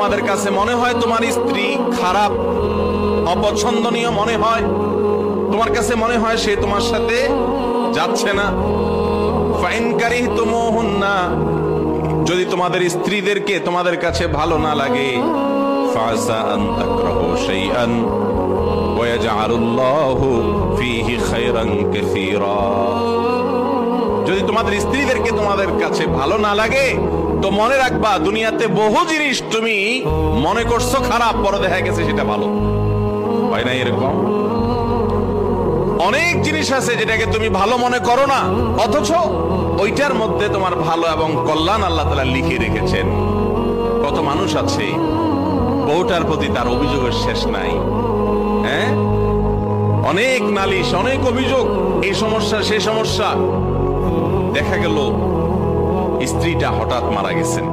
তোমাদের কাছে মনে হয় তোমার স্ত্রী খারাপ, অপছন্দনীয় মনে হয়, তোমার কাছে মনে হয় সে তোমার সাথে যাচ্ছে না, ফাইন কারিহতুমুহুন্না, যদি তোমাদের স্ত্রীদেরকে তোমাদের কাছে ভালো না লাগে, ফাসা আন তাকরাহু শাইআন ওয়া ইয়াজআলুল্লাহু ফীহি খায়রান কাসীরা, যদি তোমাদের স্ত্রীদেরকে তোমাদের কাছে ভালো না লাগে তো মনে রাখবা দুনিয়াতে বহু জিনিস তুমি মনে করছো খারাপ, পরে দেখা গেছে সেটা ভালো হয় না। এরকম অনেক জিনিস আছে যেটাকে তুমি ভালো মনে করো না, অথচ ওইটার মধ্যে তোমার ভালো এবং কল্যাণ আল্লাহ তাআলা লিখে রেখেছেন। কত মানুষ আছে বউটার প্রতি তার অভিযোগের শেষ নাই, হ্যাঁ, অনেক নালিশ, অনেক অভিযোগ, এই সমস্যা সেই সমস্যা, দেখা গেল স্ত্রীটা হঠাৎ মারা গেছেন,